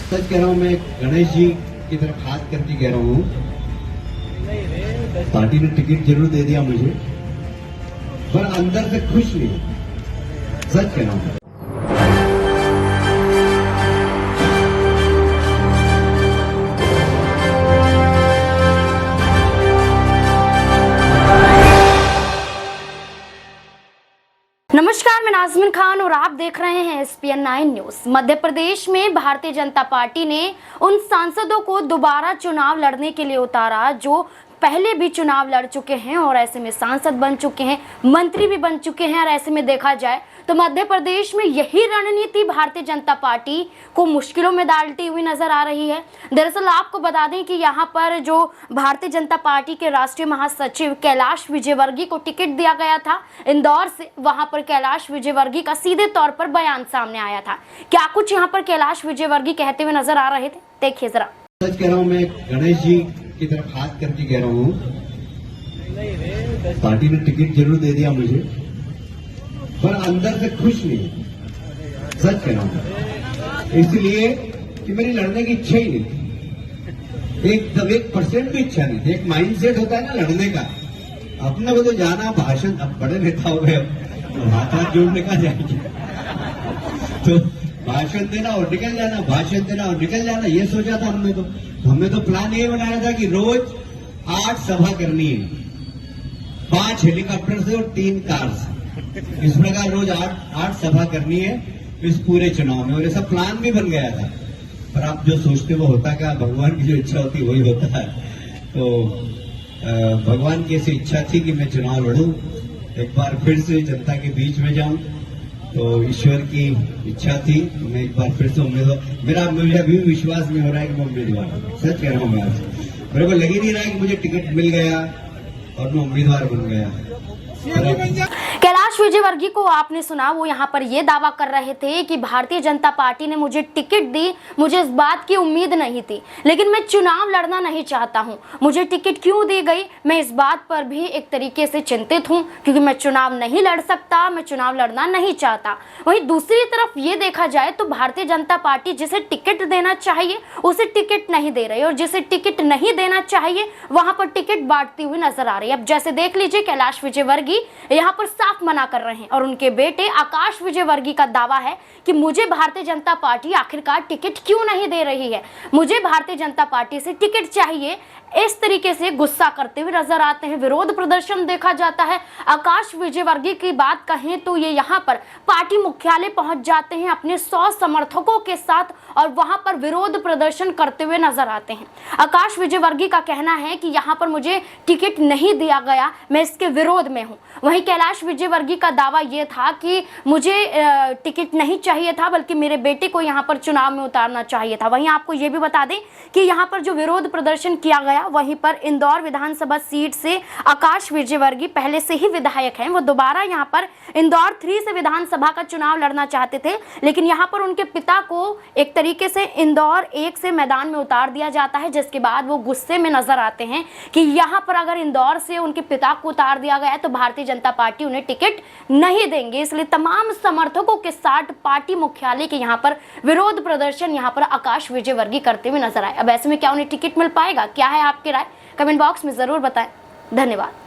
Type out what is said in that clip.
सच कह रहा हूँ, मैं गणेश जी की तरफ हाथ करके कह रहा हूँ, पार्टी ने टिकट जरूर दे दिया मुझे, पर अंदर से खुश नहीं। सच कह रहा हूँ। नमस्कार, मैं नाज़मीन खान और आप देख रहे हैं SPN 9 न्यूज। मध्य प्रदेश में भारतीय जनता पार्टी ने उन सांसदों को दोबारा चुनाव लड़ने के लिए उतारा जो पहले भी चुनाव लड़ चुके हैं और ऐसे में सांसद बन चुके हैं, मंत्री भी बन चुके हैं। और ऐसे में देखा जाए तो मध्य प्रदेश में यही रणनीति भारतीय जनता पार्टी को मुश्किलों में डालती हुई नजर आ रही है। दरअसल आपको बता दें कि यहाँ पर जो भारतीय जनता पार्टी के राष्ट्रीय महासचिव कैलाश विजयवर्गीय को टिकट दिया गया था इंदौर से, वहां पर कैलाश विजयवर्गीय का सीधे तौर पर बयान सामने आया था। क्या कुछ यहाँ पर कैलाश विजयवर्गीय कहते हुए नजर आ रहे थे, देखिए जरा। सच कह रहा हूँ, मैं गणेश जी की तरफ हाथ करके कह रहा हूँ, पार्टी ने टिकट जरूर दे दिया मुझे, पर अंदर से खुश नहीं। सच कह रहा हूँ, इसलिए कि मेरी लड़ने की इच्छा ही नहीं थी, एकदम 1% भी इच्छा नहीं थी। एक माइंडसेट होता है ना लड़ने का, अपने को तो जाना भाषण, अब बड़े नेता हो गए, अब हाथ जोड़ने का जाएंगे तो भाषण देना और निकल जाना, भाषण देना और निकल जाना, ये सोचा था हमने तो प्लान ये बनाया था कि रोज 8 सभा करनी है, 5 हेलीकॉप्टर से और 3 कार से, इस प्रकार रोज 8 सभा करनी है इस पूरे चुनाव में। और ये सब प्लान भी बन गया था, पर आप जो सोचते वो होता क्या, भगवान की जो इच्छा होती वही होता है। तो भगवान की ऐसी इच्छा थी कि मैं चुनाव लड़ूं, एक बार फिर से जनता के बीच में जाऊं, तो ईश्वर की इच्छा थी। मैं एक बार फिर से उम्मीदवार, मुझे अभी विश्वास नहीं हो रहा है कि मैं उम्मीदवार हूं। सच कह रहा हूं, मैं आज मेरे को लग ही नहीं रहा है कि मुझे टिकट मिल गया और मैं उम्मीदवार बन गया। कैलाश विजयवर्गीय को आपने सुना, वो यहाँ पर ये दावा कर रहे थे कि भारतीय जनता पार्टी ने मुझे टिकट दी, मुझे इस बात की उम्मीद नहीं थी, लेकिन मैं चुनाव लड़ना नहीं चाहता हूँ। मुझे टिकट क्यों दी गई, मैं इस बात पर भी एक तरीके से चिंतित हूँ, क्योंकि मैं चुनाव नहीं लड़ सकता, मैं चुनाव लड़ना नहीं चाहता। वहीं दूसरी तरफ ये देखा जाए तो भारतीय जनता पार्टी जिसे टिकट देना चाहिए उसे टिकट नहीं दे रही, और जिसे टिकट नहीं देना चाहिए वहां पर टिकट बांटती हुई नजर आ रही है। अब जैसे देख लीजिए, कैलाश विजयवर्गीय यहाँ पर साफ मना कर रहे हैं और उनके बेटे आकाश विजयवर्गीय का दावा है कि मुझे भारतीय जनता पार्टी आखिरकार टिकट क्यों नहीं दे रही है, मुझे भारतीय जनता पार्टी से टिकट चाहिए। इस तरीके से गुस्सा करते हुए नजर आते हैं, विरोध प्रदर्शन देखा जाता है। आकाश विजयवर्गीय की बात कहें तो ये यहाँ पर पार्टी मुख्यालय पहुंच जाते हैं अपने 100 समर्थकों के साथ और वहां पर विरोध प्रदर्शन करते हुए नजर आते हैं। आकाश विजयवर्गीय का कहना है कि यहाँ पर मुझे टिकट नहीं दिया गया, मैं इसके विरोध में हूँ। वहीं कैलाश विजयवर्गीय का दावा यह था कि मुझे टिकट नहीं चाहिए था, बल्कि मेरे बेटे को यहाँ पर चुनाव में उतारना चाहिए था। वहीं आपको ये भी बता दें कि यहाँ पर जो विरोध प्रदर्शन किया गया, वहीं पर इंदौर विधानसभा सीट से आकाश विजयवर्गीय पहले से ही विधायक हैं, वो दोबारा यहाँ पर इंदौर 3 से विधानसभा का चुनाव लड़ना चाहते थे, लेकिन यहाँ पर उनके पिता को एक तरीके से इंदौर 1 से मैदान में उतार दिया जाता है, जिसके बाद वो गुस्से में नजर आते हैं कि यहाँ पर अगर इंदौर से उनके पिता को उतार दिया गया तो भारतीय जनता पार्टी उन्हें टिकट नहीं देंगे। इसलिए तमाम समर्थकों के साथ पार्टी मुख्यालय के यहाँ पर विरोध प्रदर्शन यहाँ पर आकाश विजयवर्गीय करते हुए नजर आए। अब ऐसे में क्या उन्हें टिकट मिल पाएगा, क्या है आपकी राय, कमेंट बॉक्स में जरूर बताएं। धन्यवाद।